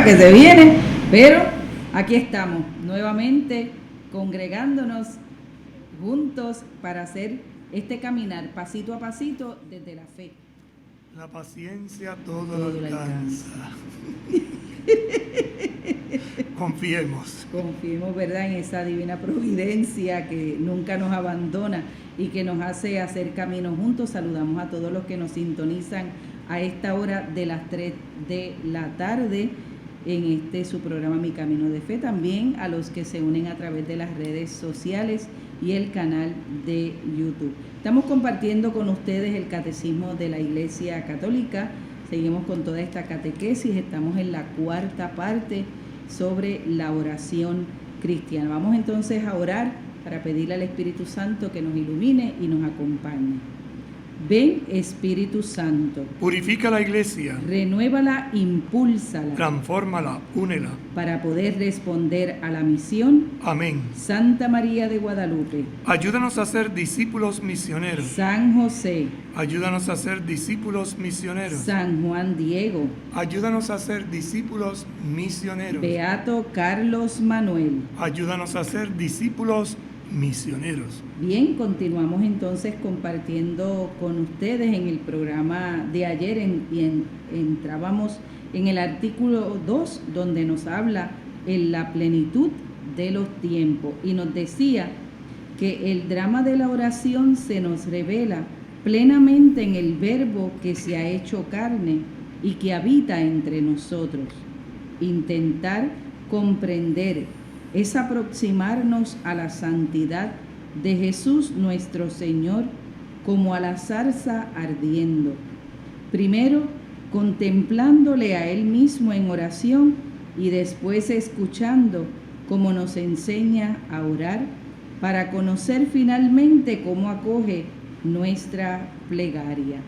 Que se viene, pero aquí estamos nuevamente congregándonos juntos para hacer este caminar pasito a pasito desde la fe. La paciencia todo lo alcanza. Confiemos, ¿verdad?, en esa divina providencia que nunca nos abandona y que nos hace hacer camino juntos. Saludamos a todos los que nos sintonizan a esta hora de las 3 de la tarde en su programa Mi Camino de Fe, también a los que se unen a través de las redes sociales y el canal de YouTube. Estamos compartiendo con ustedes el Catecismo de la Iglesia Católica. Seguimos con toda esta catequesis, estamos en la cuarta parte sobre la oración cristiana. Vamos entonces a orar para pedirle al Espíritu Santo que nos ilumine y nos acompañe. Ven, Espíritu Santo. Purifica la iglesia. Renuévala, impúlsala. Transfórmala, únela. Para poder responder a la misión. Amén. Santa María de Guadalupe. Ayúdanos a ser discípulos misioneros. San José. Ayúdanos a ser discípulos misioneros. San Juan Diego. Ayúdanos a ser discípulos misioneros. Beato Carlos Manuel. Ayúdanos a ser discípulos misioneros. Bien, continuamos entonces compartiendo con ustedes. En el programa de ayer entrábamos en el artículo 2, donde nos habla en la plenitud de los tiempos, y nos decía que el drama de la oración se nos revela plenamente en el Verbo que se ha hecho carne y que habita entre nosotros. Intentar comprender es aproximarnos a la santidad de Jesús nuestro Señor como a la zarza ardiendo. Primero, contemplándole a Él mismo en oración y después escuchando cómo nos enseña a orar para conocer finalmente cómo acoge nuestra plegaria.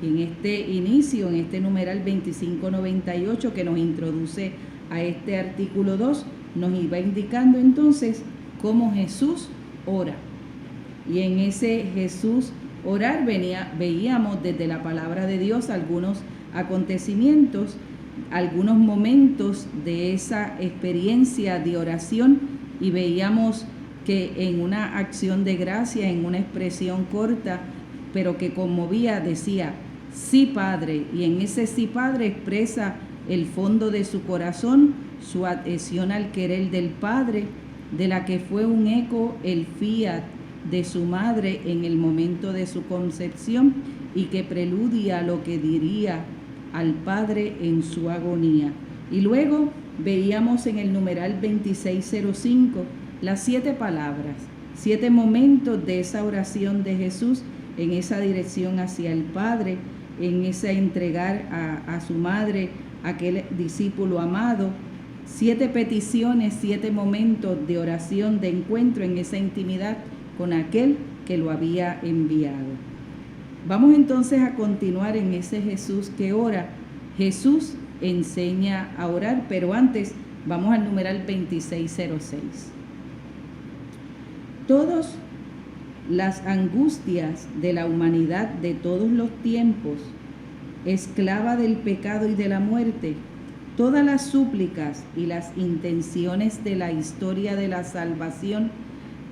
En este inicio, en este numeral 2598 que nos introduce a este artículo 2, nos iba indicando entonces cómo Jesús ora. Y en ese Jesús orar veíamos desde la palabra de Dios algunos acontecimientos, algunos momentos de esa experiencia de oración, y veíamos que en una acción de gracia, en una expresión corta, pero que conmovía, decía, sí, Padre, y en ese sí, Padre, expresa el fondo de su corazón, su adhesión al querer del Padre, de la que fue un eco el fiat de su madre en el momento de su concepción y que preludia lo que diría al Padre en su agonía. Y luego veíamos en el numeral 2605 las 7 palabras, 7 momentos de esa oración de Jesús en esa dirección hacia el Padre, en ese entregar a su madre, aquel discípulo amado, 7 peticiones, 7 momentos de oración, de encuentro en esa intimidad con aquel que lo había enviado. Vamos entonces a continuar en ese Jesús que ora. Jesús enseña a orar, pero antes Vamos al numeral 2606. Todas las angustias de la humanidad de todos los tiempos, esclava del pecado y de la muerte, todas las súplicas y las intenciones de la historia de la salvación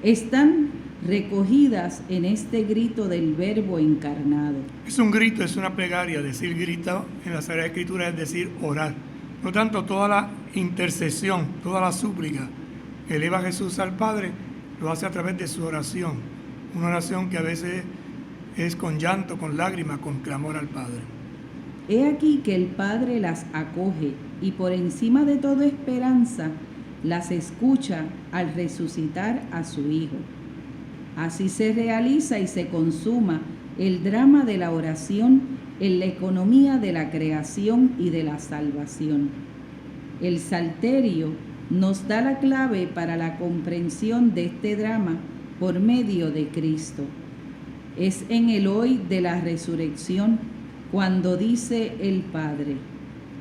están recogidas en este grito del Verbo encarnado. Es un grito, es una plegaria. Decir grito en la Sagrada Escritura es decir orar. Por lo tanto, toda la intercesión, toda la súplica que eleva Jesús al Padre, lo hace a través de su oración. Una oración que a veces es con llanto, con lágrimas, con clamor al Padre. He aquí que el Padre las acoge y por encima de toda esperanza las escucha al resucitar a su Hijo. Así se realiza y se consuma el drama de la oración en la economía de la creación y de la salvación. El Salterio nos da la clave para la comprensión de este drama por medio de Cristo. Es en el hoy de la resurrección cuando dice el Padre: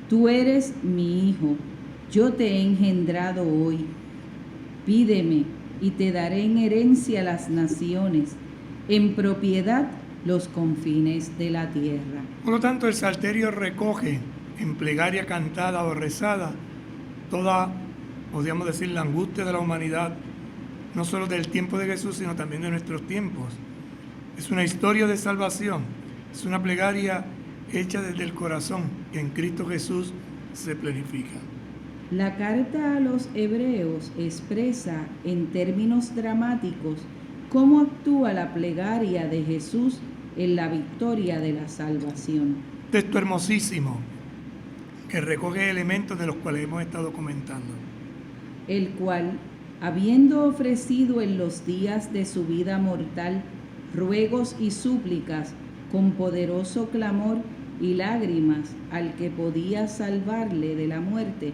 tú eres mi Hijo, yo te he engendrado hoy. Pídeme y te daré en herencia las naciones, en propiedad los confines de la tierra. Por lo tanto, el Salterio recoge en plegaria cantada o rezada toda, podríamos decir, la angustia de la humanidad, no solo del tiempo de Jesús, sino también de nuestros tiempos. Es una historia de salvación, es una plegaria hecha desde el corazón, que en Cristo Jesús se planifica. La carta a los hebreos expresa en términos dramáticos cómo actúa la plegaria de Jesús en la victoria de la salvación. Texto hermosísimo que recoge elementos de los cuales hemos estado comentando. El cual, habiendo ofrecido en los días de su vida mortal ruegos y súplicas con poderoso clamor y lágrimas al que podía salvarle de la muerte,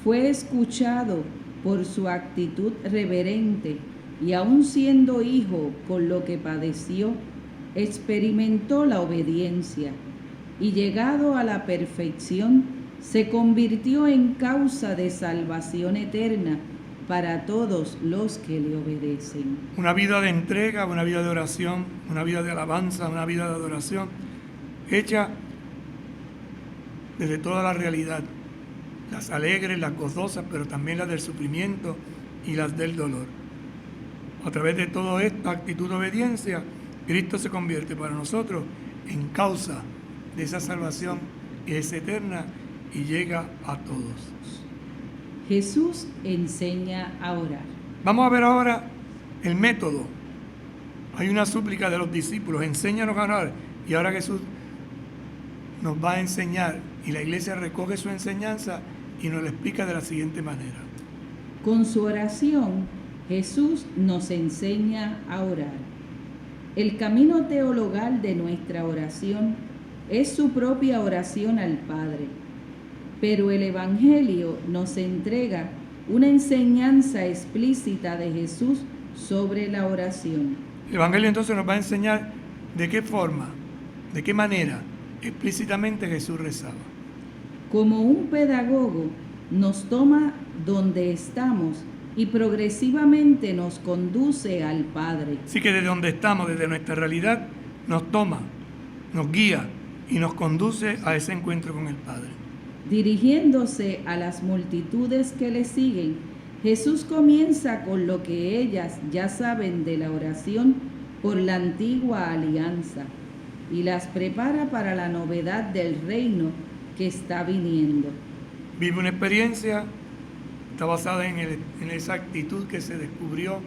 fue escuchado por su actitud reverente y aun siendo hijo con lo que padeció, experimentó la obediencia y llegado a la perfección, se convirtió en causa de salvación eterna para todos los que le obedecen. Una vida de entrega, una vida de oración, una vida de alabanza, una vida de adoración, hecha desde toda la realidad, las alegres, las gozosas, pero también las del sufrimiento y las del dolor. A través de toda esta actitud de obediencia, Cristo se convierte para nosotros en causa de esa salvación que es eterna y llega a todos. Jesús enseña a orar. Vamos a ver ahora el método. Hay una súplica de los discípulos: enséñanos a orar. Y ahora Jesús nos va a enseñar, y la iglesia recoge su enseñanza y nos la explica de la siguiente manera. Con su oración, Jesús nos enseña a orar. El camino teologal de nuestra oración es su propia oración al Padre, pero el Evangelio nos entrega una enseñanza explícita de Jesús sobre la oración. El Evangelio entonces nos va a enseñar de qué forma, de qué manera explícitamente Jesús rezaba. Como un pedagogo, nos toma donde estamos y progresivamente nos conduce al Padre. Así que desde donde estamos, desde nuestra realidad, nos toma, nos guía y nos conduce a ese encuentro con el Padre. Dirigiéndose a las multitudes que le siguen, Jesús comienza con lo que ellas ya saben de la oración por la antigua alianza y las prepara para la novedad del reino que está viniendo. Vive una experiencia, está basada en esa actitud que se descubrió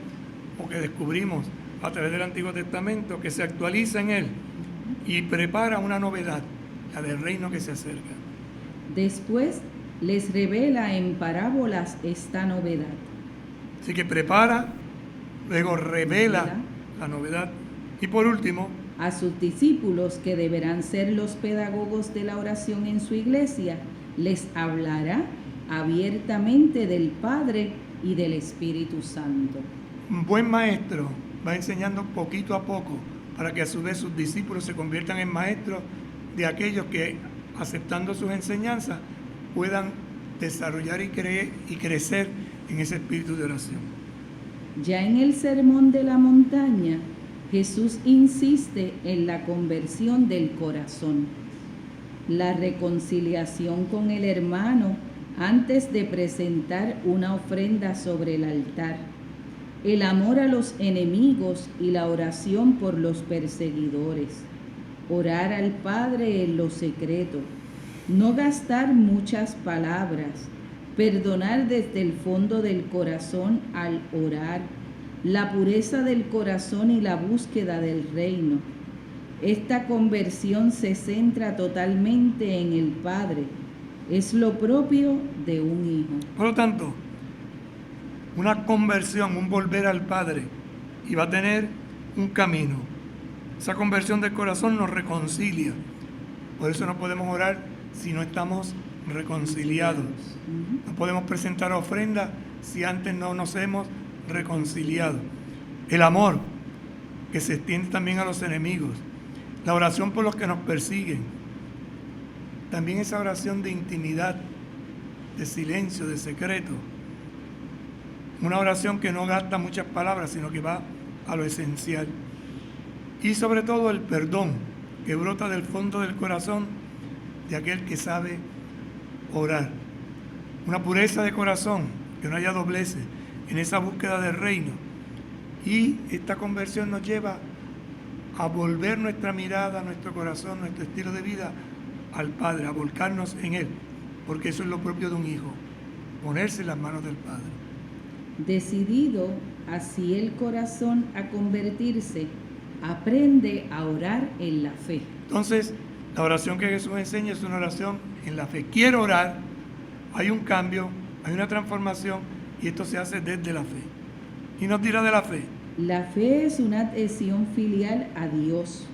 o que descubrimos a través del Antiguo Testamento, que se actualiza en él y prepara una novedad, la del reino que se acerca. Después les revela en parábolas esta novedad. Así que prepara, luego revela la novedad y por último, a sus discípulos, que deberán ser los pedagogos de la oración en su iglesia, les hablará abiertamente del Padre y del Espíritu Santo. Un buen maestro va enseñando poquito a poco para que a su vez sus discípulos se conviertan en maestros de aquellos que, aceptando sus enseñanzas, puedan desarrollar y crecer en ese espíritu de oración. Ya en el Sermón de la Montaña, Jesús insiste en la conversión del corazón, la reconciliación con el hermano antes de presentar una ofrenda sobre el altar, el amor a los enemigos y la oración por los perseguidores, orar al Padre en lo secreto, no gastar muchas palabras, perdonar desde el fondo del corazón al orar, la pureza del corazón y la búsqueda del reino. Esta conversión se centra totalmente en el Padre. Es lo propio de un hijo. Por lo tanto, una conversión, un volver al Padre, y va a tener un camino. Esa conversión del corazón nos reconcilia. Por eso no podemos orar si no estamos reconciliados. No podemos presentar ofrenda si antes no nos hemos reconciliado. El amor que se extiende también a los enemigos. La oración por los que nos persiguen. También esa oración de intimidad, de silencio, de secreto. Una oración que no gasta muchas palabras, sino que va a lo esencial. Y sobre todo el perdón que brota del fondo del corazón de aquel que sabe orar. Una pureza de corazón, que no haya dobleces en esa búsqueda del reino. Y esta conversión nos lleva a volver nuestra mirada, nuestro corazón, nuestro estilo de vida al Padre, a volcarnos en Él, porque eso es lo propio de un hijo, ponerse en las manos del Padre. Decidido así el corazón a convertirse, aprende a orar en la fe. Entonces, la oración que Jesús enseña es una oración en la fe. Quiero orar, hay un cambio, hay una transformación, y esto se hace desde la fe. Y nos dirá de la fe. La fe es una adhesión filial a Dios,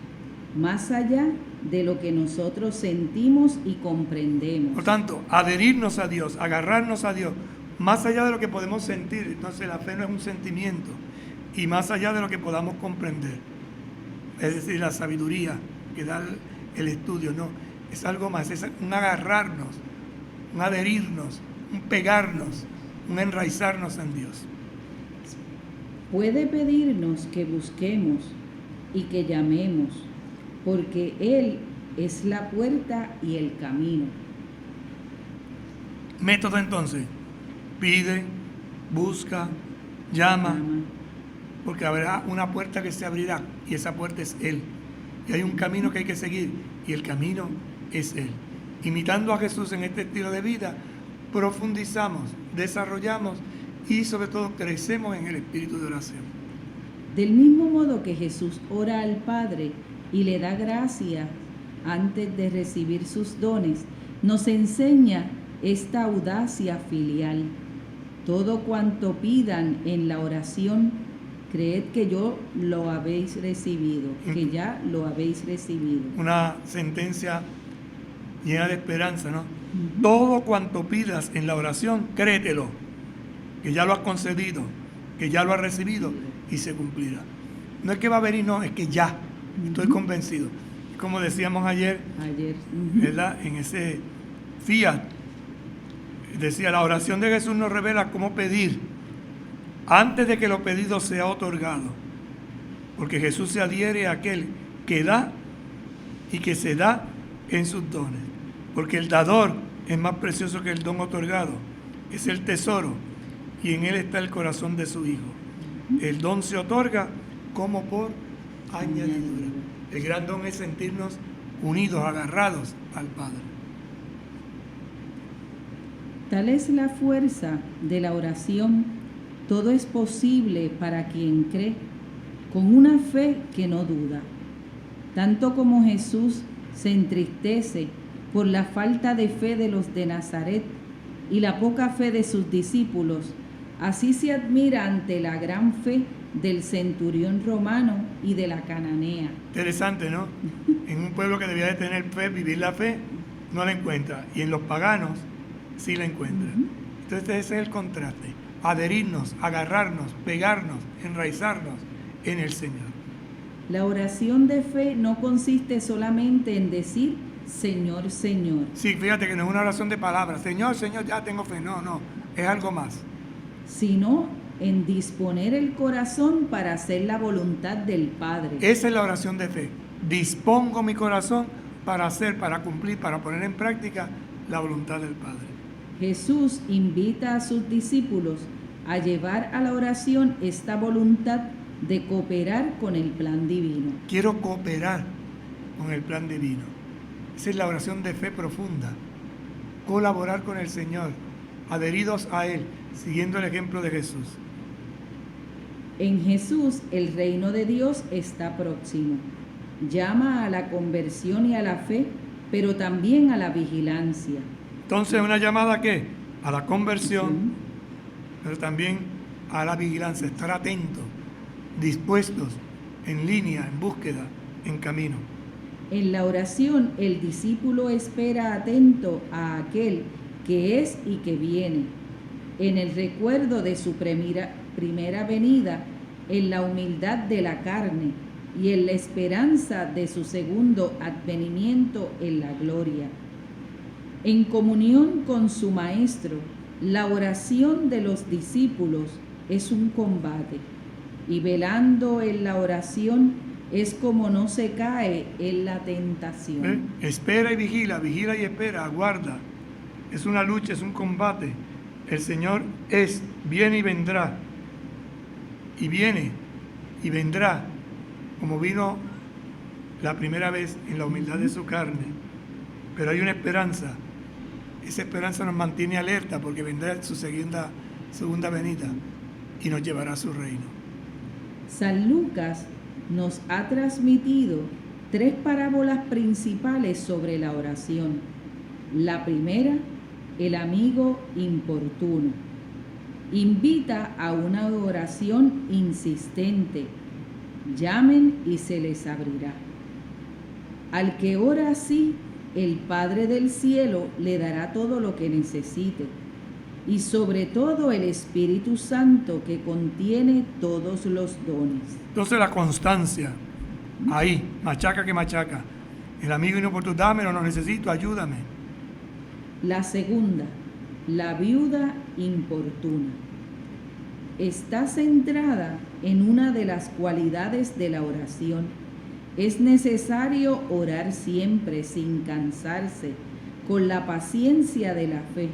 más allá de lo que nosotros sentimos y comprendemos. Por tanto, adherirnos a Dios, agarrarnos a Dios, más allá de lo que podemos sentir. Entonces la fe no es un sentimiento, y más allá de lo que podamos comprender. Es decir, la sabiduría que da el estudio, no, es algo más, es un agarrarnos, un adherirnos, un pegarnos, un enraizarnos en Dios. Puede pedirnos que busquemos y que llamemos, porque Él es la puerta y el camino. Método entonces, pide, busca, llama, porque habrá una puerta que se abrirá, y esa puerta es Él. Y hay un camino que hay que seguir, y el camino es Él. Imitando a Jesús en este estilo de vida, profundizamos, desarrollamos y sobre todo crecemos en el espíritu de oración. Del mismo modo que Jesús ora al Padre y le da gracia antes de recibir sus dones, nos enseña esta audacia filial. Todo cuanto pidan en la oración, creed que yo lo habéis recibido, que ya lo habéis recibido. Una sentencia llena de esperanza, ¿no? Todo cuanto pidas en la oración, créetelo, que ya lo has concedido, que ya lo has recibido y se cumplirá. No es que va a venir, no, es que ya, estoy convencido. Como decíamos ayer, ¿verdad? En ese Fiat, decía, la oración de Jesús nos revela cómo pedir antes de que lo pedido sea otorgado, porque Jesús se adhiere a aquel que da y que se da en sus dones, porque el dador es más precioso que el don otorgado, es el tesoro, y en él está el corazón de su Hijo. El don se otorga como por añadidura. El gran don es sentirnos unidos, agarrados al Padre. Tal es la fuerza de la oración. Todo es posible para quien cree, con una fe que no duda. Tanto como Jesús se entristece por la falta de fe de los de Nazaret y la poca fe de sus discípulos, así se admira ante la gran fe del centurión romano y de la cananea. Interesante, ¿no? En un pueblo que debía de tener fe, vivir la fe, no la encuentra. Y en los paganos sí la encuentra. Entonces ese es el contraste. Adherirnos, agarrarnos, pegarnos, enraizarnos en el Señor. La oración de fe no consiste solamente en decir Señor, Señor, Sí, fíjate que no es una oración de palabras. Señor, Señor, ya tengo fe. No, no, es algo más. sino en disponer el corazón para hacer la voluntad del Padre. Esa es la oración de fe. Dispongo mi corazón para hacer, para cumplir, para poner en práctica la voluntad del Padre. Jesús invita a sus discípulos a llevar a la oración esta voluntad de cooperar con el plan divino. Quiero cooperar con el plan divino. Esa es la oración de fe profunda. Colaborar con el Señor, adheridos a Él, siguiendo el ejemplo de Jesús. En Jesús el reino de Dios está próximo. Llama a la conversión y a la fe, pero también a la vigilancia. Entonces, ¿una llamada a qué? A la conversión, Sí. pero también a la vigilancia, estar atentos, dispuestos, en línea, en búsqueda, en camino. En la oración el discípulo espera atento a aquel que es y que viene. En el recuerdo de su primera venida, en la humildad de la carne y en la esperanza de su segundo advenimiento en la gloria. En comunión con su Maestro, la oración de los discípulos es un combate, y velando en la oración es como no se cae en la tentación. Espera y vigila, vigila y espera, aguarda. Es una lucha, es un combate. El Señor viene y vendrá. Y viene y vendrá, como vino la primera vez en la humildad de su carne. Pero hay una esperanza. Esa esperanza nos mantiene alerta porque vendrá su segunda venida y nos llevará a su reino. San Lucas nos ha transmitido 3 parábolas principales sobre la oración. La primera, el amigo importuno. Invita a una oración insistente. Llamen y se les abrirá. Al que ora así, el Padre del cielo le dará todo lo que necesite, y sobre todo el Espíritu Santo que contiene todos los dones. Entonces la constancia, ahí, machaca que machaca. El amigo inoportuno, dámelo, lo necesito, ayúdame. La segunda, la viuda importuna. Está centrada en una de las cualidades de la oración. Es necesario orar siempre sin cansarse, con la paciencia de la fe.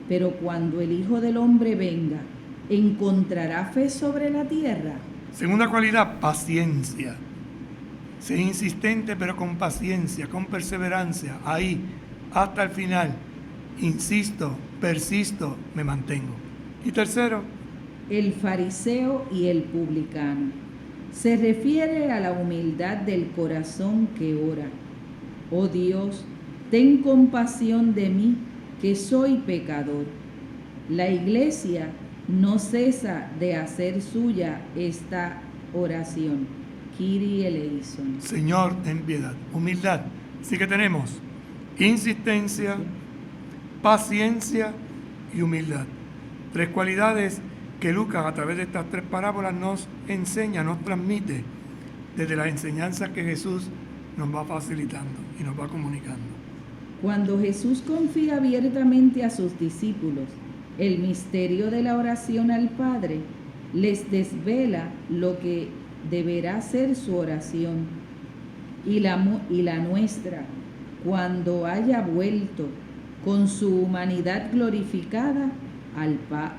Pero cuando el Hijo del Hombre venga, ¿encontrará fe sobre la tierra? Segunda cualidad, paciencia. Sé insistente, pero con paciencia, con perseverancia, ahí, hasta el final. Insisto, persisto, me mantengo. Y tercero, El fariseo y el publicano. Se refiere a la humildad del corazón que ora. Oh Dios, ten compasión de mí, que soy pecador. La Iglesia no cesa de hacer suya esta oración. Kyrie eleison. Señor, ten piedad. Humildad. Así que tenemos insistencia, paciencia y humildad. 3 cualidades que Lucas, a través de estas 3 parábolas, nos enseña, nos transmite desde las enseñanzas que Jesús nos va facilitando y nos va comunicando. Cuando Jesús confía abiertamente a sus discípulos el misterio de la oración al Padre, les desvela lo que deberá ser su oración y la nuestra cuando haya vuelto con su humanidad glorificada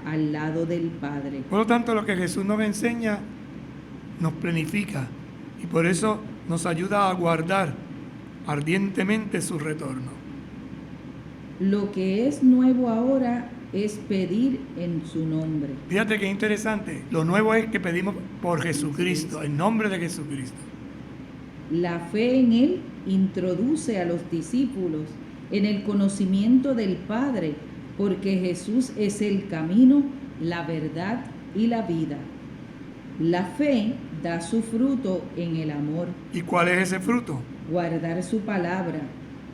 al lado del Padre. Por lo tanto, lo que Jesús nos enseña nos planifica y por eso nos ayuda a guardar ardientemente su retorno. Lo que es nuevo ahora es pedir en su nombre. Fíjate qué interesante. Lo nuevo es que pedimos por Jesucristo, en nombre de Jesucristo. La fe en Él introduce a los discípulos en el conocimiento del Padre, porque Jesús es el camino, la verdad y la vida. La fe da su fruto en el amor. ¿Y cuál es ese fruto? Guardar su palabra,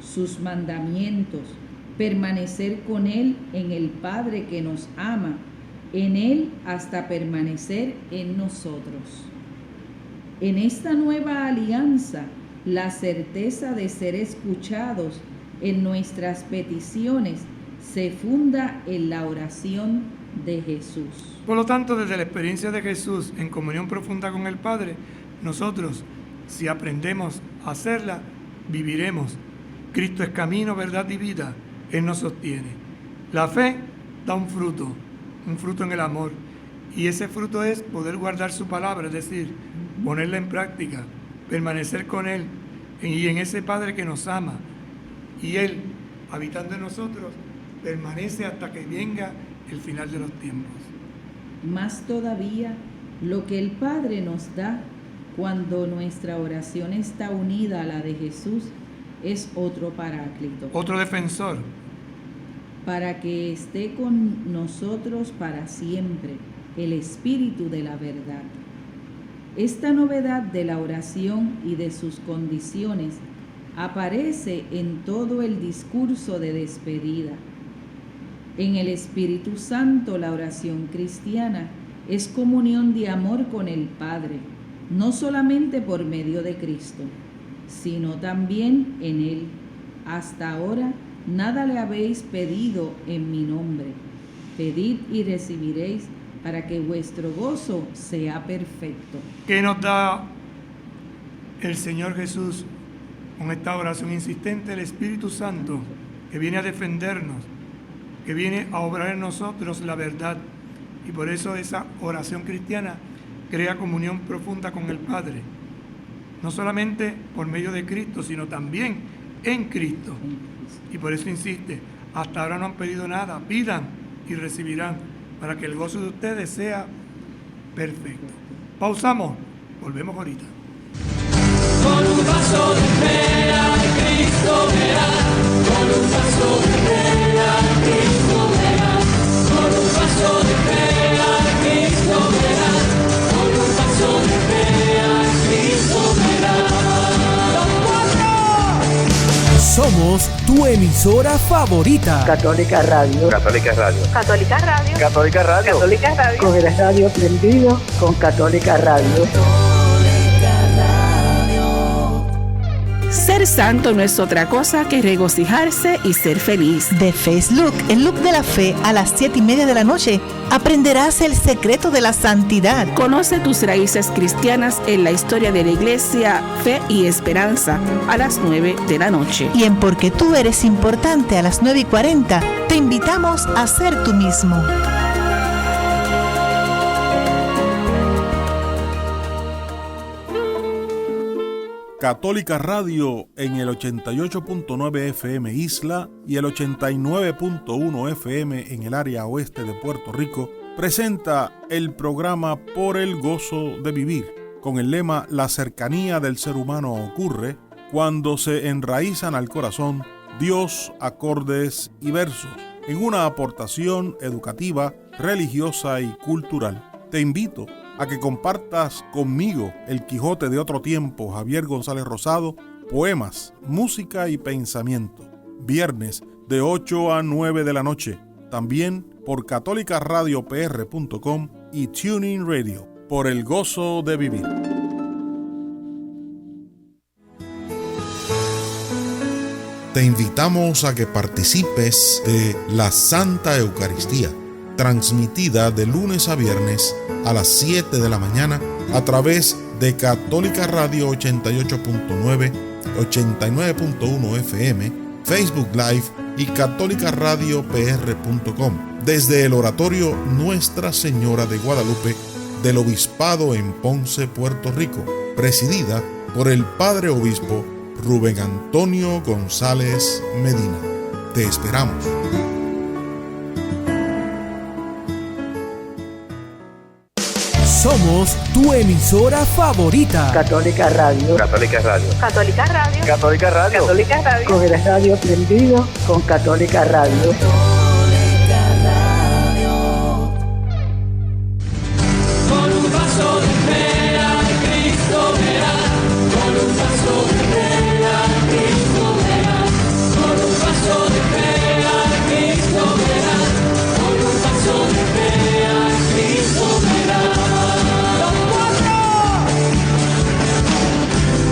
sus mandamientos, permanecer con Él en el Padre que nos ama, en Él hasta permanecer en nosotros. En esta nueva alianza, la certeza de ser escuchados en nuestras peticiones se funda en la oración de Jesús. Por lo tanto, desde la experiencia de Jesús en comunión profunda con el Padre, nosotros, si aprendemos a hacerla, viviremos. Cristo es camino, verdad y vida. Él nos sostiene. La fe da un fruto en el amor. Y ese fruto es poder guardar su palabra, es decir, ponerla en práctica, permanecer con Él y en ese Padre que nos ama. Y Él, habitando en nosotros, permanece hasta que venga el final de los tiempos. Más todavía, lo que el Padre nos da cuando nuestra oración está unida a la de Jesús es otro paráclito. Otro defensor. Para que esté con nosotros para siempre, el Espíritu de la verdad. Esta novedad de la oración y de sus condiciones aparece en todo el discurso de despedida. En el Espíritu Santo, la oración cristiana es comunión de amor con el Padre, no solamente por medio de Cristo, sino también en Él. Hasta ahora nada le habéis pedido en mi nombre. Pedid y recibiréis para que vuestro gozo sea perfecto. ¿Qué nos da el Señor Jesús con esta oración insistente? El Espíritu Santo, que viene a defendernos, que viene a obrar en nosotros la verdad. Y por eso esa oración cristiana crea comunión profunda con el Padre. No solamente por medio de Cristo, sino también en Cristo. Y por eso insiste, hasta ahora no han pedido nada, pidan y recibirán, para que el gozo de ustedes sea perfecto. Pausamos, volvemos ahorita. Con un paso de fe a Cristo verás, con un paso de fe a Cristo verás, con un paso de fe a Cristo verás, con un paso de fe a Cristo verás. Somos tu emisora favorita. Católica Radio. Católica Radio. Católica Radio. Católica Radio. Católica Radio. Con el radio prendido con Católica Radio. Ser santo no es otra cosa que regocijarse y ser feliz. De Facebook, el look de la fe, a las 7:30 de la noche, aprenderás el secreto de la santidad. Conoce tus raíces cristianas en la historia de la Iglesia, Fe y Esperanza, a las 9 de la noche. Y en Porque tú eres importante, a las 9:40, te invitamos a ser tú mismo. Católica Radio en el 88.9 FM Isla y el 89.1 FM en el área oeste de Puerto Rico presenta el programa Por el Gozo de Vivir, con el lema La cercanía del ser humano ocurre cuando se enraizan al corazón Dios, acordes y versos, en una aportación educativa, religiosa y cultural. Te invito a que compartas conmigo El Quijote de otro tiempo, Javier González Rosado, poemas, música y pensamiento. Viernes de 8 a 9 de la noche. También por catolicaradio.pr.com y TuneIn Radio. Por el gozo de vivir. Te invitamos a que participes de la Santa Eucaristía, transmitida de lunes a viernes a las 7 de la mañana a través de Católica Radio 88.9, 89.1 FM, Facebook Live y catolicaradio.pr.com desde el oratorio Nuestra Señora de Guadalupe del Obispado en Ponce, Puerto Rico, presidida por el Padre Obispo Rubén Antonio González Medina. Te esperamos. Somos tu emisora favorita. Católica Radio. Católica Radio. Católica Radio. Católica Radio. Católica Radio. Con el radio prendido con Católica Radio. Con un paso de fe a Cristo verás, con un paso de fe a Cristo verás, con un paso de fe a Cristo verás, con un paso de fe a Cristo verás.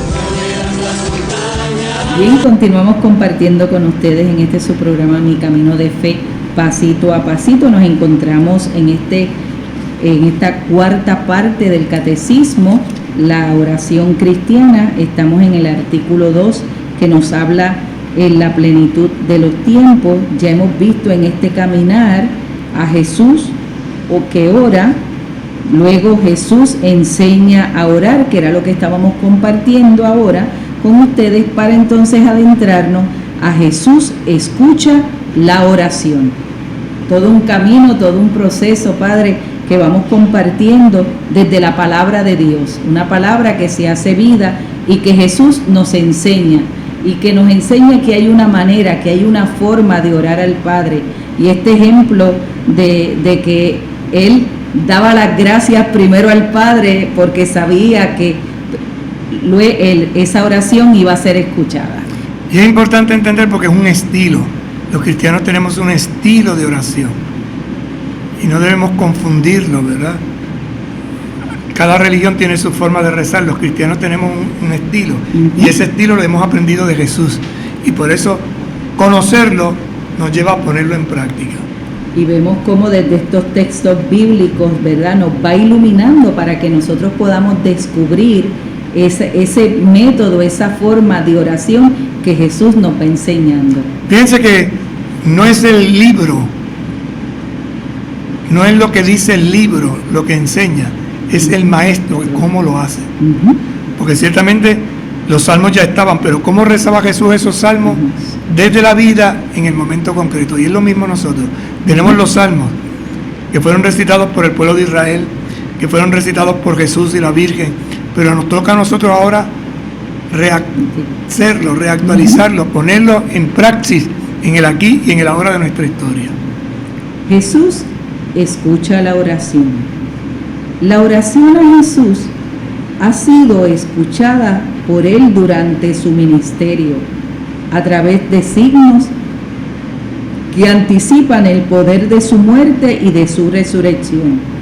No verás las Bien, continuamos compartiendo con ustedes en este su programa Mi Camino de Fe, pasito a pasito. Nos encontramos en esta cuarta parte del catecismo, la oración cristiana. Estamos en el artículo 2 que nos habla en la plenitud de los tiempos. Ya hemos visto en este caminar a Jesús o que ora, luego Jesús enseña a orar, que era lo que estábamos compartiendo ahora con ustedes, para entonces adentrarnos a Jesús escucha la oración. Todo un camino, todo un proceso, Padre, que vamos compartiendo desde la palabra de Dios, una palabra que se hace vida y que Jesús nos enseña, y que nos enseña que hay una manera, que hay una forma de orar al Padre. Y este ejemplo de que Él daba las gracias primero al Padre porque sabía que esa oración iba a ser escuchada. Y es importante entender porque es un estilo. Los cristianos tenemos un estilo de oración y no debemos confundirlo, ¿verdad? Cada religión tiene su forma de rezar. Los cristianos tenemos un estilo, y ese estilo lo hemos aprendido de Jesús, y por eso conocerlo nos lleva a ponerlo en práctica. Y vemos cómo desde estos textos bíblicos, ¿verdad?, nos va iluminando para que nosotros podamos descubrir ese método, esa forma de oración que Jesús nos va enseñando. Fíjense que no es el libro, no es lo que dice el libro lo que enseña, es el maestro, cómo lo hace. Porque ciertamente los salmos ya estaban, pero cómo rezaba Jesús esos salmos desde la vida en el momento concreto. Y es lo mismo nosotros. Tenemos los salmos que fueron recitados por el pueblo de Israel, que fueron recitados por Jesús y la Virgen, pero nos toca a nosotros ahora rehacerlo, reactualizarlo, ponerlo en praxis en el aquí y en el ahora de nuestra historia. Jesús escucha la oración. La oración a Jesús ha sido escuchada por Él durante su ministerio a través de signos que anticipan el poder de su muerte y de su resurrección.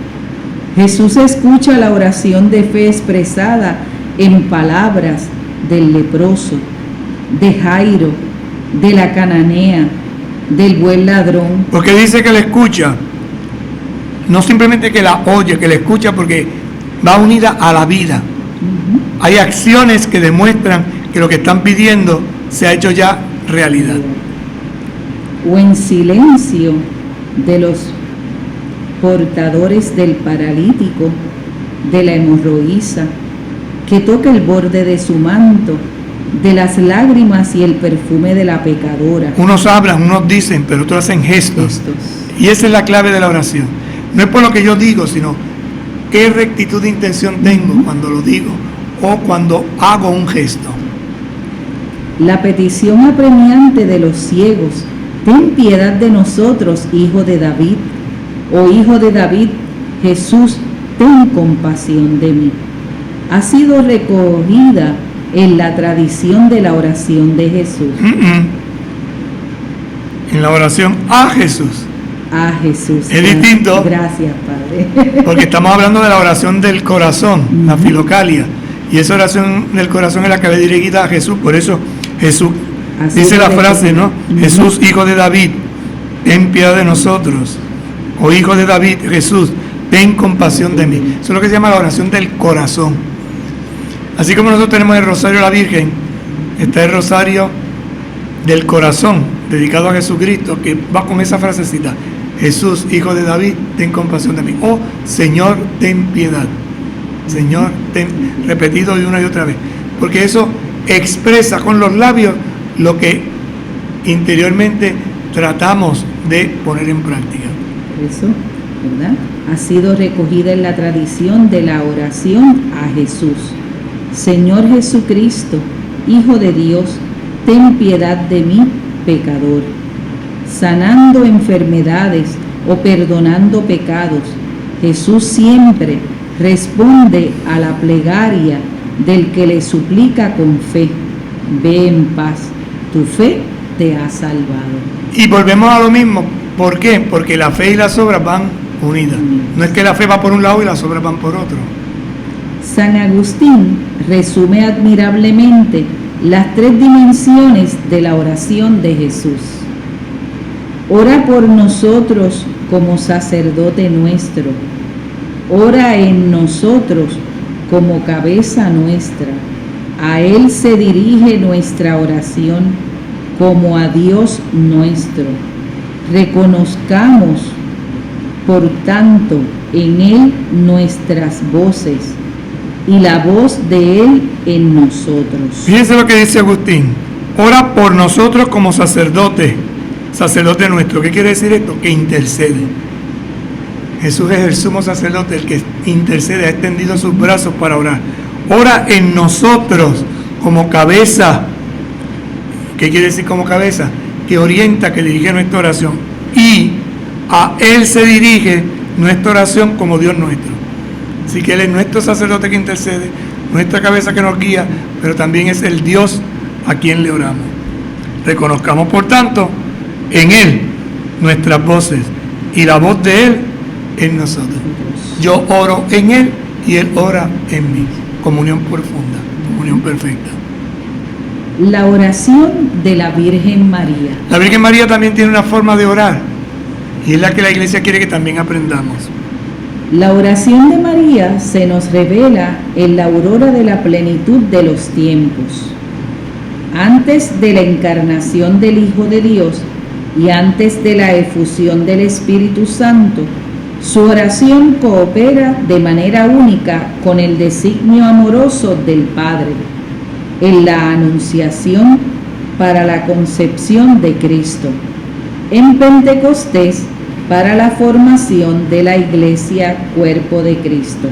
Jesús escucha la oración de fe expresada en palabras del leproso, de Jairo, de la cananea, del buen ladrón. Porque dice que la escucha, no simplemente que la oye, que la escucha, porque va unida a la vida. Hay acciones que demuestran que lo que están pidiendo se ha hecho ya realidad. O en silencio de los portadores del paralítico, de la hemorroísa, que toca el borde de su manto, de las lágrimas y el perfume de la pecadora. Unos hablan, unos dicen, pero otros hacen gestos. Y esa es la clave de la oración. No es por lo que yo digo, sino qué rectitud de intención tengo cuando lo digo o cuando hago un gesto. La petición apremiante de los ciegos: ten piedad de nosotros, hijo de David. Oh hijo de David, Jesús, ten compasión de mí. Ha sido recogida en la tradición de la oración de Jesús. En la oración a Jesús. A Jesús. Es distinto. Gracias, Padre. Porque estamos hablando de la oración del corazón, la filocalia. Y esa oración del corazón es la que va dirigida a Jesús. Por eso Jesús dice la frase, ¿no? Jesús, hijo de David, ten piedad de nosotros. O hijo de David, Jesús, ten compasión de mí. Eso es lo que se llama la oración del corazón. Así como nosotros tenemos el rosario de la Virgen, está el rosario del corazón, dedicado a Jesucristo, que va con esa frasecita: Jesús, hijo de David, ten compasión de mí. O Señor, ten piedad. Señor, ten, repetido y una y otra vez. Porque eso expresa con los labios lo que interiormente tratamos de poner en práctica. Eso, ¿verdad? Ha sido recogida en la tradición de la oración a Jesús. Señor Jesucristo, Hijo de Dios, ten piedad de mí, pecador. Sanando enfermedades o perdonando pecados, Jesús siempre responde a la plegaria del que le suplica con fe: ve en paz, tu fe te ha salvado. Y volvemos a lo mismo. ¿Por qué? Porque la fe y las obras van unidas. No es que la fe va por un lado y las obras van por otro. San Agustín resume admirablemente las tres dimensiones de la oración de Jesús. Ora por nosotros como sacerdote nuestro. Ora en nosotros como cabeza nuestra. A Él se dirige nuestra oración como a Dios nuestro. Reconozcamos, por tanto, en Él nuestras voces y la voz de Él en nosotros. Fíjense lo que dice Agustín. Ora por nosotros como sacerdote nuestro. ¿Qué quiere decir esto? Que intercede. Jesús es el sumo sacerdote, el que intercede, ha extendido sus brazos para orar. Ora en nosotros como cabeza. ¿Qué quiere decir como cabeza? Que orienta, que dirige nuestra oración. Y a Él se dirige nuestra oración como Dios nuestro. Así que Él es nuestro sacerdote que intercede, nuestra cabeza que nos guía, pero también es el Dios a quien le oramos. Reconozcamos, por tanto, en Él nuestras voces y la voz de Él en nosotros. Yo oro en Él y Él ora en mí. Comunión profunda, comunión perfecta. La oración de la Virgen María. La Virgen María también tiene una forma de orar y es la que la Iglesia quiere que también aprendamos. La oración de María se nos revela en la aurora de la plenitud de los tiempos. Antes de la encarnación del Hijo de Dios y antes de la efusión del Espíritu Santo, su oración coopera de manera única con el designio amoroso del Padre en la anunciación para la concepción de Cristo, en Pentecostés para la formación de la Iglesia, cuerpo de Cristo.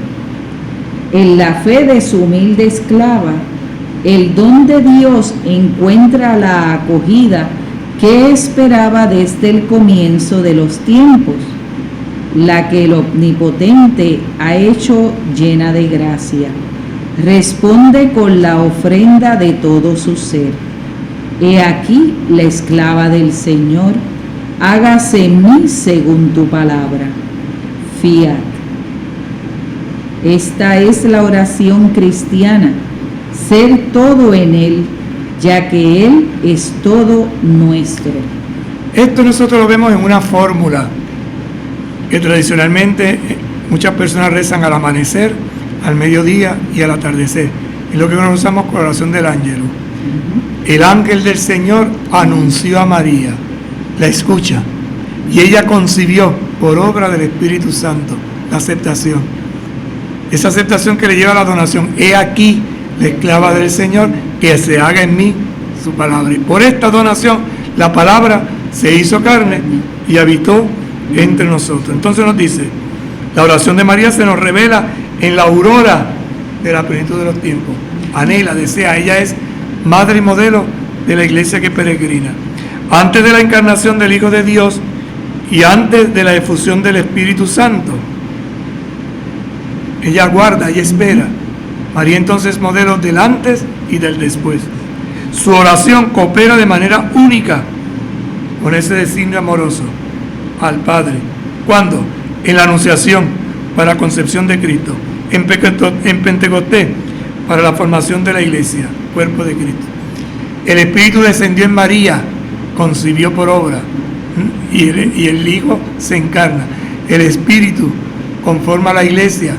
En la fe de su humilde esclava, el don de Dios encuentra la acogida que esperaba desde el comienzo de los tiempos, la que el Omnipotente ha hecho llena de gracia. Responde con la ofrenda de todo su ser. He aquí la esclava del Señor, hágase en mí según tu palabra. Fiat. Esta es la oración cristiana, ser todo en Él, ya que Él es todo nuestro. Esto nosotros lo vemos en una fórmula que tradicionalmente muchas personas rezan al amanecer, al mediodía y al atardecer. Es lo que nosotros usamos con la oración del ángel. El ángel del Señor anunció a María, la escucha, y ella concibió por obra del Espíritu Santo la aceptación. Esa aceptación que le lleva a la donación. He aquí la esclava del Señor, que se haga en mí su palabra. Y por esta donación la palabra se hizo carne y habitó entre nosotros. Entonces nos dice, la oración de María se nos revela en la aurora de la plenitud de los tiempos. Anhela, desea, ella es madre y modelo de la iglesia que peregrina. Antes de la encarnación del Hijo de Dios y antes de la efusión del Espíritu Santo, ella aguarda y espera. María entonces es modelo del antes y del después. Su oración coopera de manera única con ese designio amoroso al Padre. ¿Cuándo? En la anunciación para la concepción de Cristo. En Pentecostés para la formación de la iglesia, cuerpo de Cristo. El Espíritu descendió en María, concibió por obra, y el Hijo se encarna. El Espíritu conforma la iglesia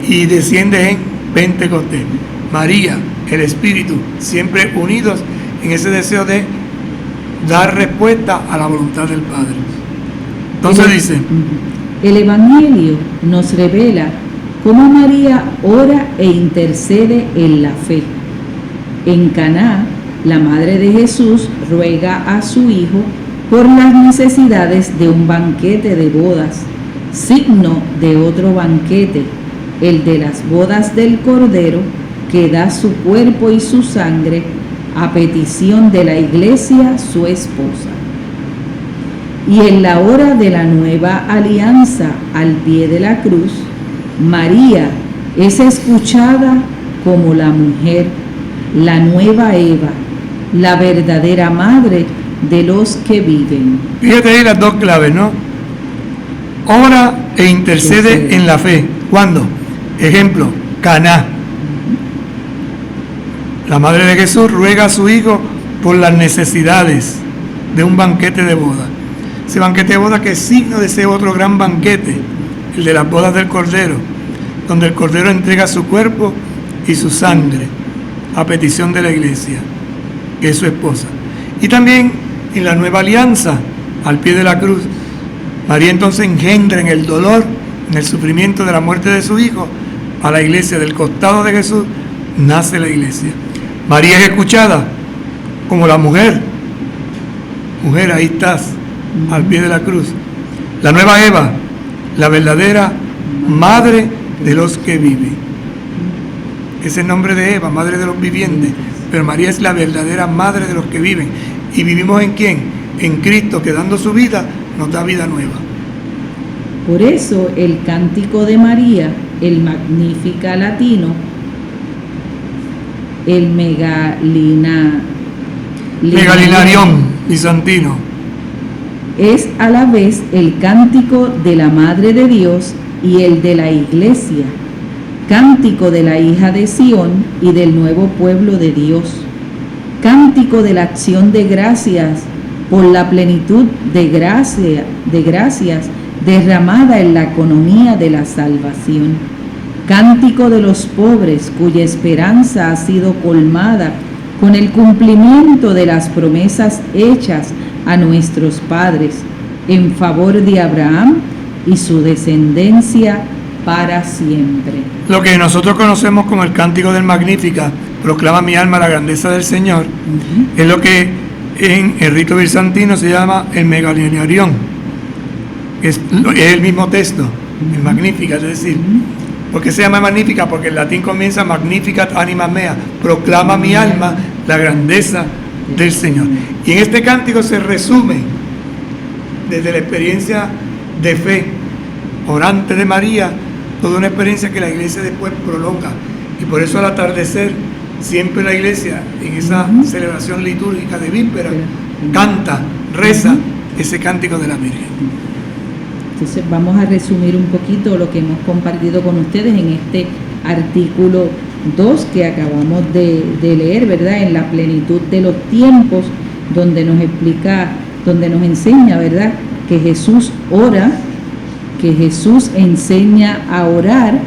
y desciende en Pentecostés. María, el Espíritu, siempre unidos en ese deseo de dar respuesta a la voluntad del Padre. Entonces dice, el Evangelio nos revela cómo María ora e intercede en la fe. En Caná, la madre de Jesús ruega a su hijo por las necesidades de un banquete de bodas, signo de otro banquete, el de las bodas del Cordero, que da su cuerpo y su sangre a petición de la iglesia, su esposa. Y en la hora de la nueva alianza al pie de la cruz, María es escuchada como la mujer, la nueva Eva, la verdadera madre de los que viven. Fíjate ahí las dos claves, ¿no? Ora e intercede en la fe. ¿Cuándo? Ejemplo, Caná. La madre de Jesús ruega a su hijo por las necesidades de un banquete de boda. Ese banquete de boda que es signo de ese otro gran banquete, el de las bodas del Cordero, donde el Cordero entrega su cuerpo y su sangre a petición de la iglesia, que es su esposa. Y también en la nueva alianza, al pie de la cruz, María entonces engendra en el dolor, en el sufrimiento de la muerte de su hijo, a la iglesia. Del costado de Jesús nace la iglesia. María es escuchada como la mujer. Mujer, ahí estás, al pie de la cruz. La nueva Eva, la verdadera madre de los que viven. Ese es el nombre de Eva, madre de los vivientes. Pero María es la verdadera madre de los que viven. ¿Y vivimos en quién? En Cristo, que dando su vida nos da vida nueva. Por eso el cántico de María, el Magnificat latino, el Megalinarión bizantino, es a la vez el cántico de la Madre de Dios y el de la Iglesia, cántico de la hija de Sión y del nuevo pueblo de Dios, cántico de la acción de gracias por la plenitud de gracias derramada en la economía de la salvación, cántico de los pobres cuya esperanza ha sido colmada con el cumplimiento de las promesas hechas a nuestros padres en favor de Abraham y su descendencia para siempre. Lo que nosotros conocemos como el cántico del Magnificat, proclama mi alma la grandeza del Señor, es lo que en el rito bizantino se llama el Megalinarión. Es el mismo texto, el Magnificat, es decir, ¿por qué se llama Magnificat? Porque en latín comienza Magnificat anima mea, proclama mi alma la grandeza del Señor. Y en este cántico se resume desde la experiencia de fe orante de María, toda una experiencia que la iglesia después prolonga. Y por eso al atardecer, siempre la iglesia, en esa celebración litúrgica de víspera, canta, reza ese cántico de la Virgen. Entonces vamos a resumir un poquito lo que hemos compartido con ustedes en este artículo 2 que acabamos de leer, ¿verdad? En la plenitud de los tiempos, donde nos explica, donde nos enseña, ¿verdad? Que Jesús ora, que Jesús enseña a orar,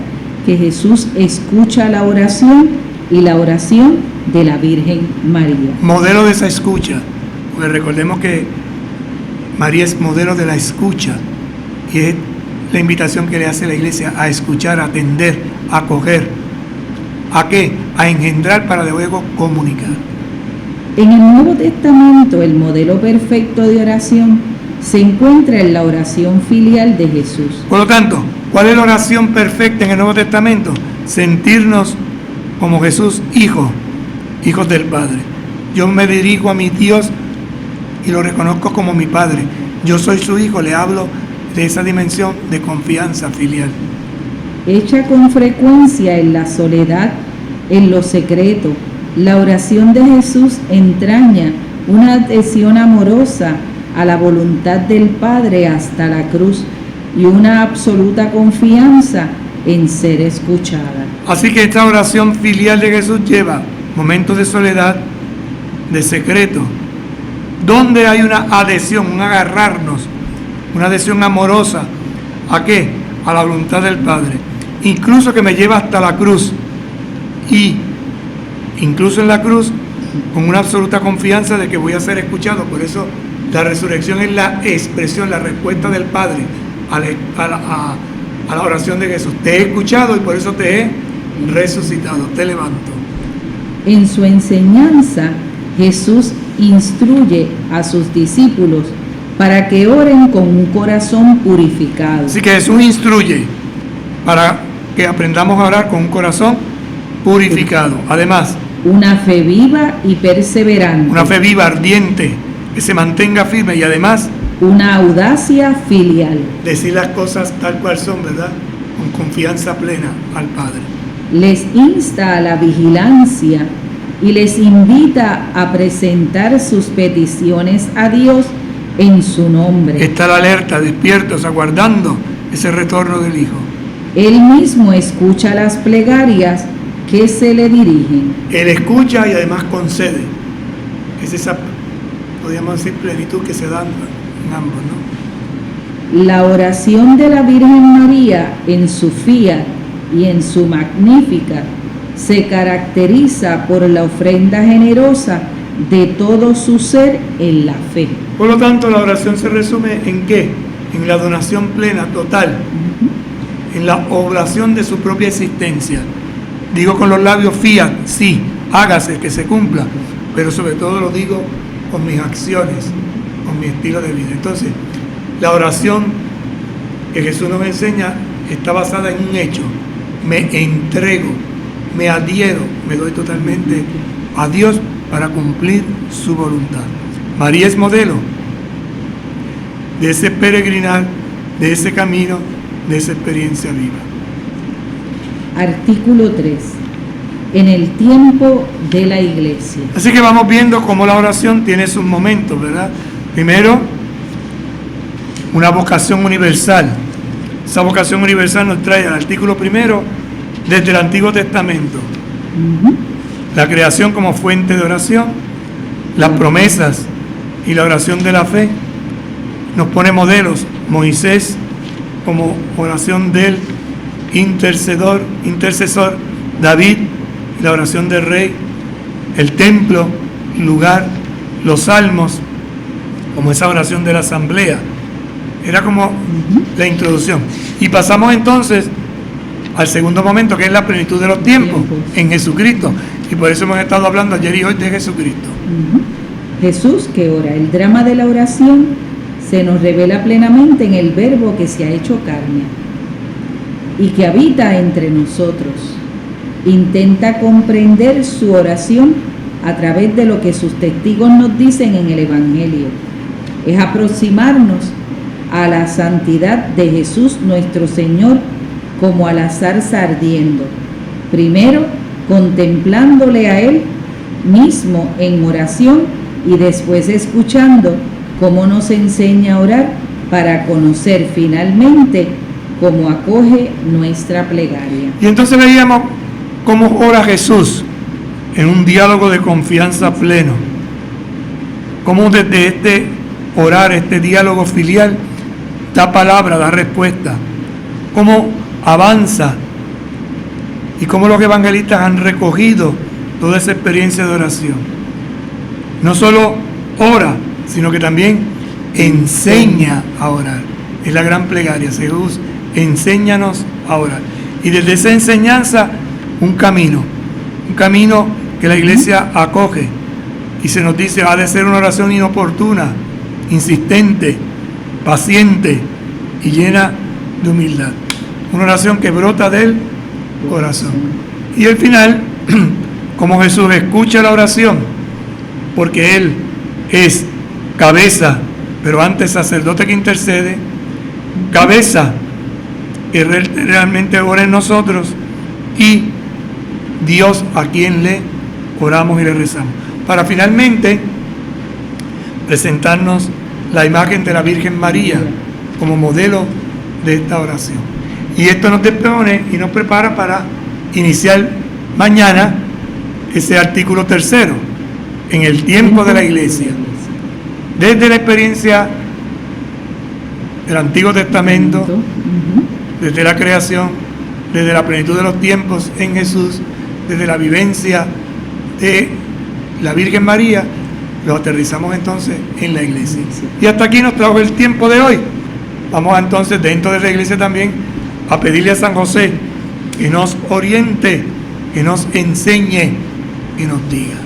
que Jesús escucha la oración y la oración de la Virgen María. Modelo de esa escucha, porque recordemos que María es modelo de la escucha. Y es la invitación que le hace la iglesia a escuchar, a atender, a acoger. ¿A qué? A engendrar para luego comunicar. En el Nuevo Testamento, el modelo perfecto de oración se encuentra en la oración filial de Jesús. Por lo tanto, ¿cuál es la oración perfecta en el Nuevo Testamento? Sentirnos como Jesús, hijos del Padre. Yo me dirijo a mi Dios y lo reconozco como mi Padre. Yo soy su hijo, le hablo de esa dimensión de confianza filial. Hecha con frecuencia en la soledad, en lo secreto, la oración de Jesús entraña una adhesión amorosa a la voluntad del Padre hasta la cruz y una absoluta confianza en ser escuchada. Así que esta oración filial de Jesús lleva momentos de soledad, de secreto, donde hay una adhesión, un agarrarnos, una adhesión amorosa. ¿A qué? A la voluntad del Padre. Incluso que me lleva hasta la cruz. Y incluso en la cruz, con una absoluta confianza de que voy a ser escuchado. Por eso la resurrección es la expresión, la respuesta del Padre a la oración de Jesús. Te he escuchado y por eso te he resucitado. Te levanto. En su enseñanza, Jesús instruye a sus discípulos para que oren con un corazón purificado. Así que Jesús instruye para que aprendamos a orar con un corazón purificado. Además, una fe viva y perseverante. Una fe viva, ardiente, que se mantenga firme y además una audacia filial. Decir las cosas tal cual son, ¿verdad? Con confianza plena al Padre. Les insta a la vigilancia y les invita a presentar sus peticiones a Dios en su nombre. Estar alerta, despiertos, aguardando ese retorno del Hijo. Él mismo escucha las plegarias qué se le dirigen? Él escucha y además concede. Es esa, podríamos decir, plenitud que se da en ambos, ¿no? La oración de la Virgen María en su Fiat y en su Magnífica se caracteriza por la ofrenda generosa de todo su ser en la fe. Por lo tanto, la oración se resume en ¿qué? En la donación plena, total, en la oblación de su propia existencia. Digo con los labios fiat, sí, hágase, que se cumpla, pero sobre todo lo digo con mis acciones, con mi estilo de vida. Entonces, la oración que Jesús nos enseña está basada en un hecho. Me entrego, me adhiero, me doy totalmente a Dios para cumplir su voluntad. María es modelo de ese peregrinar, de ese camino, de esa experiencia viva. Artículo 3. En el tiempo de la Iglesia. Así que vamos viendo cómo la oración tiene sus momentos, ¿verdad? Primero, una vocación universal. Esa vocación universal nos trae al artículo primero desde el Antiguo Testamento. La creación como fuente de oración, las promesas y la oración de la fe. Nos pone modelos. Moisés como oración del intercesor, David, la oración del rey, el templo, lugar, los salmos, como esa oración de la asamblea. Era como la introducción. Y pasamos entonces al segundo momento, que es la plenitud de los tiempos, en Jesucristo. Y por eso hemos estado hablando ayer y hoy de Jesucristo. Jesús que ora. El drama de la oración se nos revela plenamente en el Verbo que se ha hecho carne y que habita entre nosotros. Intenta comprender su oración a través de lo que sus testigos nos dicen en el Evangelio. Es aproximarnos a la santidad de Jesús nuestro Señor como a la zarza ardiendo. Primero, contemplándole a Él mismo en oración y después escuchando cómo nos enseña a orar para conocer finalmente cómo acoge nuestra plegaria. Y entonces veíamos cómo ora Jesús en un diálogo de confianza pleno. Cómo desde este orar, este diálogo filial, da palabra, da respuesta. Cómo avanza y cómo los evangelistas han recogido toda esa experiencia de oración. No solo ora, sino que también enseña a orar. Es la gran plegaria. Jesús, enséñanos a orar. Y desde esa enseñanza, un camino que la iglesia acoge. Y se nos dice, ha de ser una oración inoportuna, insistente, paciente y llena de humildad. Una oración que brota del corazón. Y al final, como Jesús escucha la oración, porque Él es cabeza, pero antes sacerdote que intercede, cabeza que realmente ora en nosotros, y Dios a quien le oramos y le rezamos. Para finalmente presentarnos la imagen de la Virgen María como modelo de esta oración. Y esto nos dispone y nos prepara para iniciar mañana ese artículo tercero, en el tiempo de la Iglesia. Desde la experiencia del Antiguo Testamento, desde la creación, desde la plenitud de los tiempos en Jesús, desde la vivencia de la Virgen María, lo aterrizamos entonces en la Iglesia. Y hasta aquí nos trajo el tiempo de hoy. Vamos entonces dentro de la Iglesia también a pedirle a San José que nos oriente, que nos enseñe, que nos diga.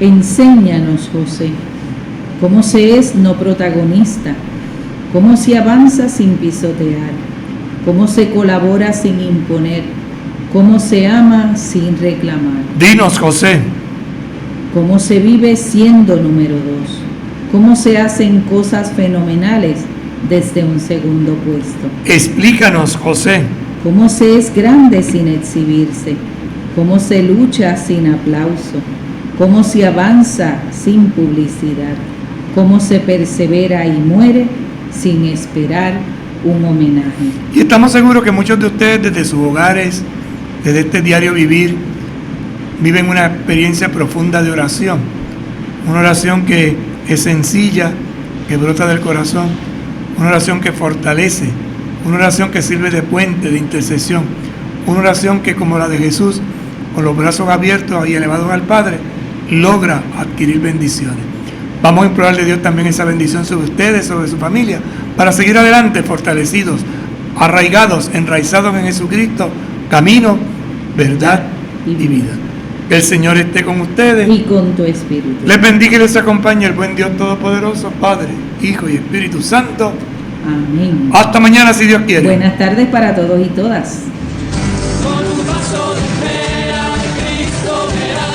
Enséñanos, José, cómo se es no protagonista, cómo se avanza sin pisotear, cómo se colabora sin imponer, cómo se ama sin reclamar. Dinos, José, cómo se vive siendo número 2, cómo se hacen cosas fenomenales desde un segundo puesto. Explícanos, José, cómo se es grande sin exhibirse, cómo se lucha sin aplauso, cómo se avanza sin publicidad, cómo se persevera y muere sin esperar un homenaje. Y estamos seguros que muchos de ustedes desde sus hogares, desde este diario vivir, viven una experiencia profunda de oración. Una oración que es sencilla, que brota del corazón. Una oración que fortalece. Una oración que sirve de puente, de intercesión. Una oración que, como la de Jesús, con los brazos abiertos y elevados al Padre, logra adquirir bendiciones. Vamos a implorarle a Dios también esa bendición sobre ustedes, sobre su familia, para seguir adelante fortalecidos, arraigados, enraizados en Jesucristo, camino, verdad y vida. Que el Señor esté con ustedes y con tu espíritu. Les bendiga y les acompañe el buen Dios Todopoderoso, Padre, Hijo y Espíritu Santo. Amén. Hasta mañana, si Dios quiere. Buenas tardes para todos y todas. Con un paso de fe a Cristo verás.